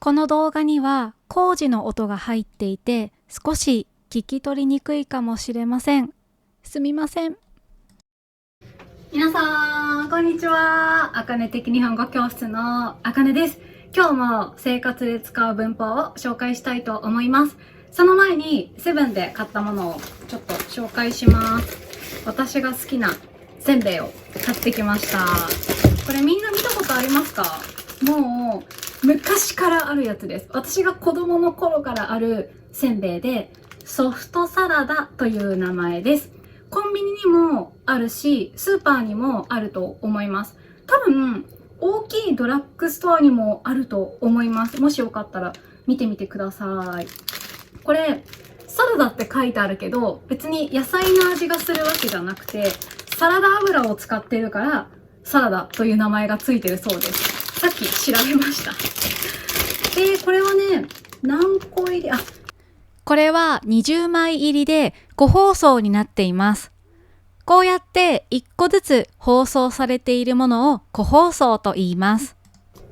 この動画には工事の音が入っていて少し聞き取りにくいかもしれません。すみません。皆さんこんにちは。あかね的日本語教室のあかねです。今日も生活で使う文法を紹介したいと思います。その前にセブンで買ったものをちょっと紹介します。私が好きなせんべいを買ってきました。これみんな見たことありますか？もう昔からあるやつです。私が子供の頃からあるせんべいで、ソフトサラダという名前です。コンビニにもあるし、スーパーにもあると思います。多分、大きいドラッグストアにもあると思います。もしよかったら見てみてください。これ、サラダって書いてあるけど、別に野菜の味がするわけじゃなくて、サラダ油を使っているから、サラダという名前がついてるそうです。さっき調べました。これはね、何個入り、これは20枚入りで個包装になっています。こうやって1個ずつ包装されているものを個包装と言います。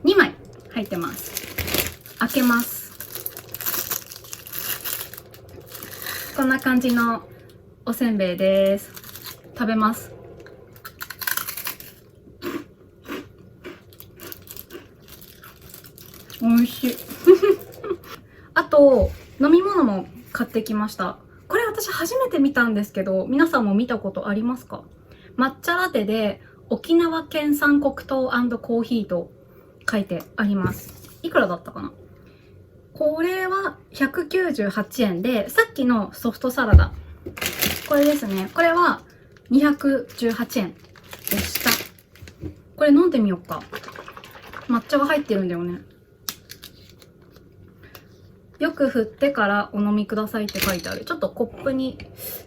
2枚入ってます。開けます。こんな感じのおせんべいです。食べます。美味しい。あと、飲み物も買ってきました。これ私初めて見たんですけど、皆さんも見たことありますか？抹茶ラテで沖縄県産黒糖&コーヒーと書いてあります。いくらだったかな？これは198円で、さっきのソフトサラダ。これですね。これは218円でした。これ飲んでみようか。抹茶が入ってるんだよね。よく振ってからお飲みくださいって書いてある。ちょっとコップに、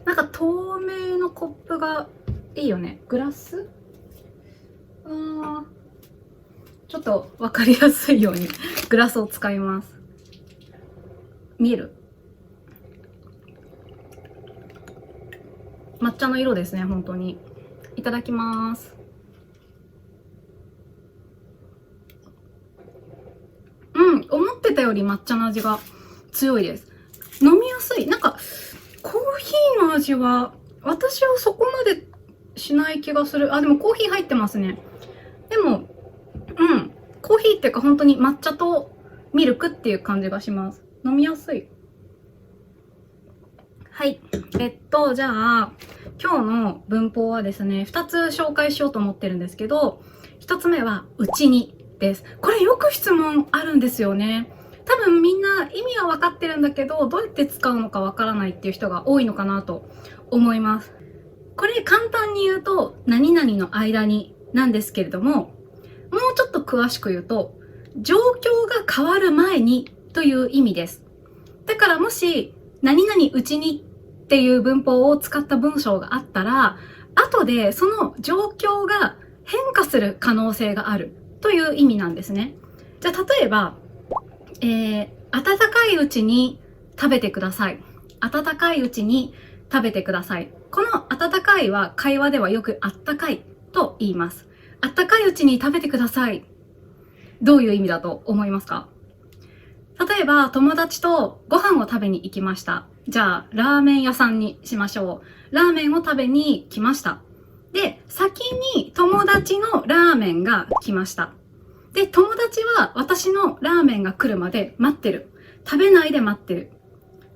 なんか透明のコップがいいよね。グラス？ちょっとわかりやすいようにグラスを使います。見える？抹茶の色ですね、本当に。いただきます。思ってたより抹茶の味が強いです。飲みやすい。なんか、コーヒーの味は、私はそこまでしない気がする。でもコーヒー入ってますね。でも、コーヒーっていうか本当に抹茶とミルクっていう感じがします。飲みやすい。はい。じゃあ、今日の文法はですね、2つ紹介しようと思ってるんですけど、1つ目は、うちにです。これよく質問あるんですよね。多分みんな意味は分かってるんだけど、どうやって使うのか分からないっていう人が多いのかなと思います。これ簡単に言うと、何々の間になんですけれども、もうちょっと詳しく言うと、状況が変わる前にという意味です。だからもし、何々うちにっていう文法を使った文章があったら、後でその状況が変化する可能性があるという意味なんですね。じゃあ例えば、温かいうちに食べてください。温かいうちに食べてください。この温かいは会話ではよくあったかいと言います。あったかいうちに食べてください。どういう意味だと思いますか？例えば友達とご飯を食べに行きました。じゃあラーメン屋さんにしましょう。ラーメンを食べに来ました。で、先に友達のラーメンが来ました。で、友達は私のラーメンが来るまで待ってる。食べないで待ってる。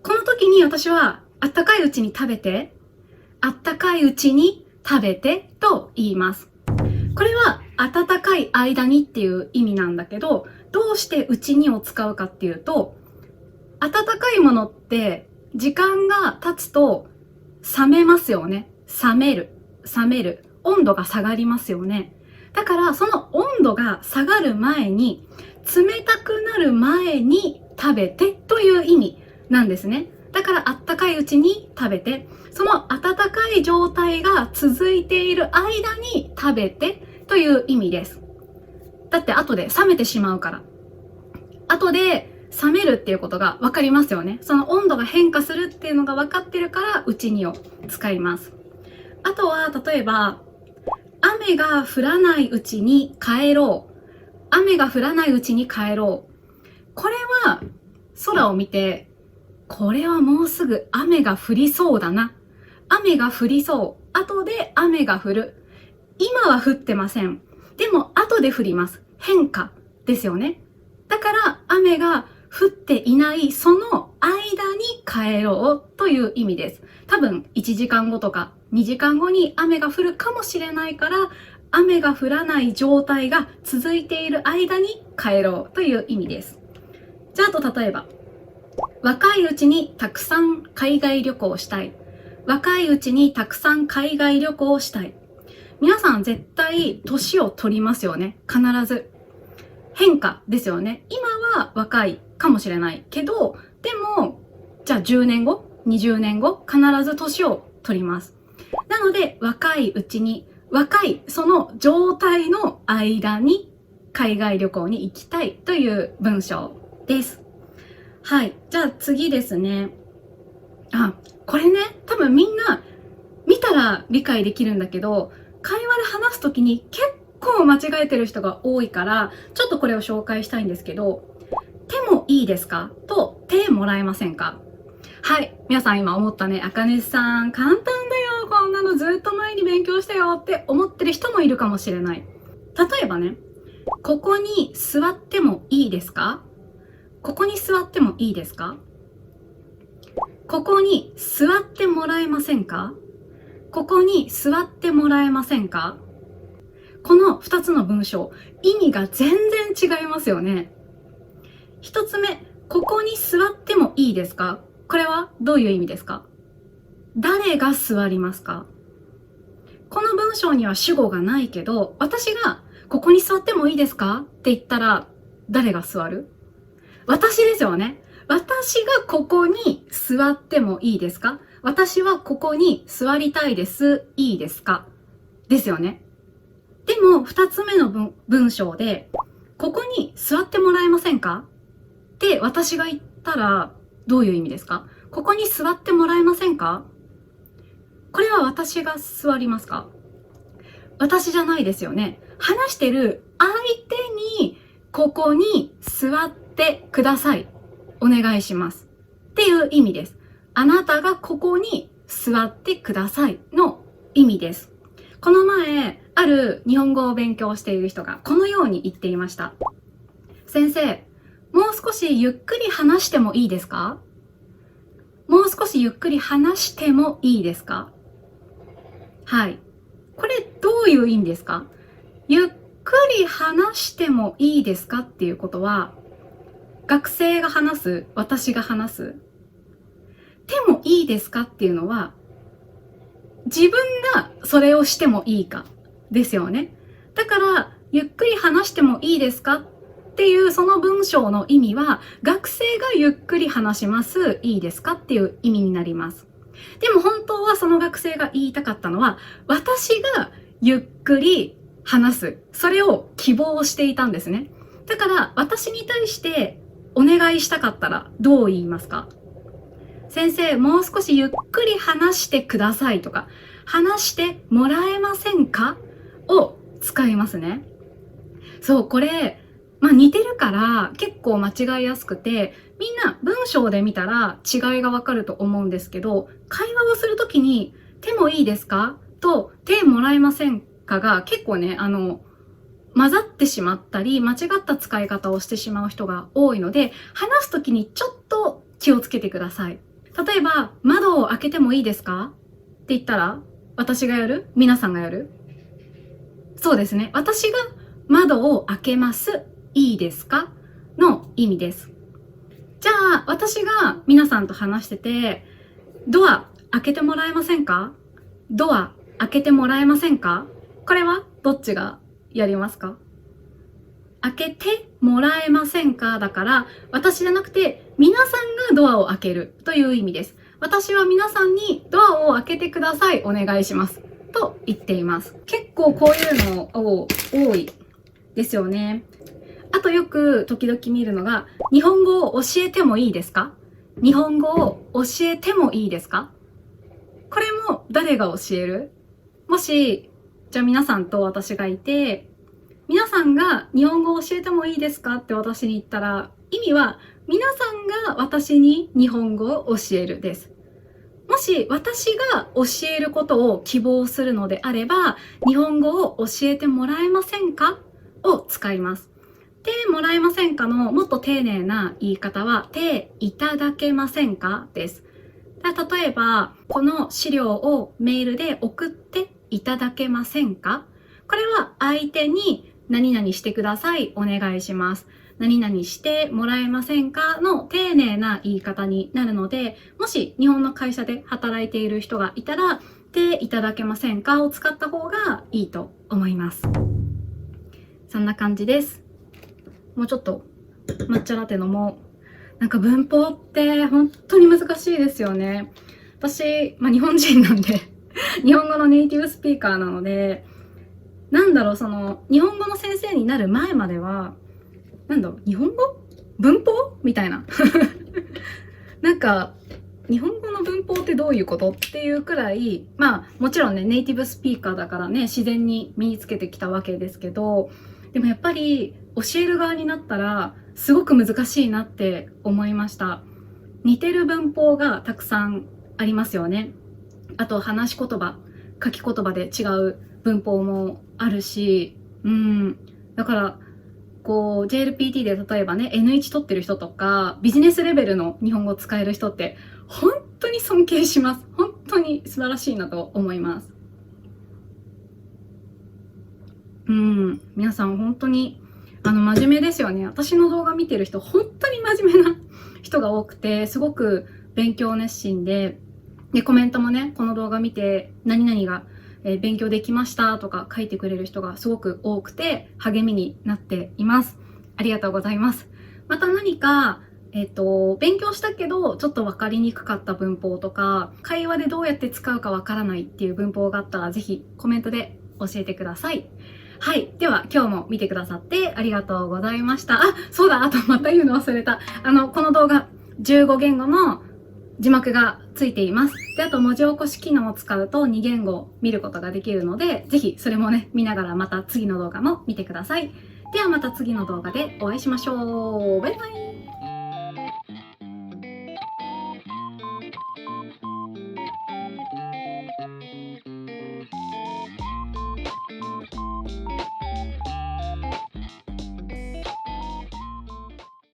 この時に私はあったかいうちに食べて、あったかいうちに食べてと言います。これは温かい間にっていう意味なんだけど、どうしてうちにを使うかっていうと、温かいものって時間が経つと冷めますよね。冷める。温度が下がりますよね。だからその温度が下がる前に、冷たくなる前に食べてという意味なんですね。だからあったかいうちに食べて、その温かい状態が続いている間に食べてという意味です。だって後で冷めてしまうから。後で冷めるっていうことが分かりますよね。その温度が変化するっていうのが分かってるから、うちにを使います。あとは、例えば、雨が降らないうちに帰ろう。雨が降らないうちに帰ろう。これは空を見て、これはもうすぐ雨が降りそうだな。雨が降りそう。後で雨が降る。今は降ってません。でも後で降ります。変化ですよね。だから雨が降っていないその間に帰ろうという意味です。多分1時間後とか2時間後に雨が降るかもしれないから、雨が降らない状態が続いている間に帰ろうという意味です。じゃあ、あと例えば、若いうちにたくさん海外旅行したい。若いうちにたくさん海外旅行したい。皆さん絶対年を取りますよね。必ず。変化ですよね。今は若いかもしれないけど、でも、じゃあ10年後、20年後、必ず年を取ります。なので、若いうちに、若いその状態の間に海外旅行に行きたいという文章です。はい。じゃあ次ですね。これね、多分みんな見たら理解できるんだけど、会話で話すときに結構間違えてる人が多いから、ちょっとこれを紹介したいんですけど、手もいいですかと手もらえませんか。はい。皆さん今思ったね、あかねさん、簡単だよ。こんなのずっと前に勉強したよって思ってる人もいるかもしれない。例えばね、ここに座ってもいいですか。ここに座ってもいいですか。ここに座ってもらえませんか。ここに座ってもらえませんか。この2つの文章、意味が全然違いますよね。1つ目、ここに座ってもいいですか。これはどういう意味ですか。誰が座りますか。この文章には主語がないけど、私がここに座ってもいいですかって言ったら、誰が座る。私ですよね。私がここに座ってもいいですか。私はここに座りたいです。いいですかですよね。でも、二つ目の文章で、ここに座ってもらえませんかって私が言ったら、どういう意味ですか。ここに座ってもらえませんか。これは私が座りますか。私じゃないですよね。話してる相手に、ここに座ってください。お願いします。っていう意味です。あなたがここに座ってくださいの意味です。この前、ある日本語を勉強している人がこのように言っていました。先生、もう少しゆっくり話してもいいですか。もう少しゆっくり話してもいいですか。はい。これどういう意味ですか。ゆっくり話してもいいですかっていうことは、学生が話す、私が話す。でもいいですかっていうのは、自分がそれをしてもいいかですよね。だから、ゆっくり話してもいいですかっていうその文章の意味は、学生がゆっくり話します、いいですかっていう意味になります。でも本当はその学生が言いたかったのは、私がゆっくり話す。それを希望していたんですね。だから、私に対してお願いしたかったらどう言いますか。先生、もう少しゆっくり話してくださいとか、話してもらえませんかを使いますね。そう、これ、似てるから結構間違いやすくて、みんな文章で見たら違いがわかると思うんですけど、会話をするときに手もいいですかと手もらえませんかが結構ね、混ざってしまったり、間違った使い方をしてしまう人が多いので、話すときにちょっと気をつけてください。例えば、窓を開けてもいいですかって言ったら、私がやる？皆さんがやる？そうですね。私が窓を開けます。いいですかの意味です。じゃあ、私が皆さんと話してて、ドア開けてもらえませんか？ドア開けてもらえませんか？これはどっちがやりますか？開けてもらえませんかだから、私じゃなくて皆さんがドアを開けるという意味です。私は皆さんにドアを開けてください。お願いします。と言っています。結構こういうの多いですよね。あとよく時々見るのが、日本語を教えてもいいですか？日本語を教えてもいいですか？これも誰が教える？もし、じゃあ皆さんと私がいて、皆さんが日本語を教えてもいいですかって私に言ったら、意味は皆さんが私に日本語を教えるです。もし私が教えることを希望するのであれば、日本語を教えてもらえませんかを使います。で、もらえませんかのもっと丁寧な言い方は、で、いただけませんかです。例えば、この資料をメールで送っていただけませんか？これは相手に何々してください、お願いします。何々してもらえませんかの丁寧な言い方になるので、もし日本の会社で働いている人がいたら、でいただけませんかを使った方がいいと思います。そんな感じです。もうちょっと抹茶ラテ飲もう。なんか文法って本当に難しいですよね。私、日本人なんで日本語のネイティブスピーカーなので、その日本語の先生になる前までは、日本語文法みたいななんか日本語の文法ってどういうことっていうくらい、もちろんね、ネイティブスピーカーだからね、自然に身につけてきたわけですけど、でもやっぱり教える側になったらすごく難しいなって思いました。似てる文法がたくさんありますよね。あと話し言葉、書き言葉で違う文法もあるし、だからこう JLPT で例えばね N1 取ってる人とかビジネスレベルの日本語を使える人って本当に尊敬します。本当に素晴らしいなと思います。皆さん本当に真面目ですよね。私の動画見てる人本当に真面目な人が多くて、すごく勉強熱心で、コメントもね、この動画見て何々が勉強できましたとか書いてくれる人がすごく多くて励みになっています。ありがとうございます。また何か勉強したけどちょっと分かりにくかった文法とか、会話でどうやって使うか分からないっていう文法があったら、ぜひコメントで教えてください。はい。では、今日も見てくださってありがとうございました。そうだ、あとまた言うの忘れた。この動画、15言語の字幕がついています。で、あと文字起こし機能を使うと2言語を見ることができるので、ぜひそれもね、見ながらまた次の動画も見てください。ではまた次の動画でお会いしましょう。バイバイ。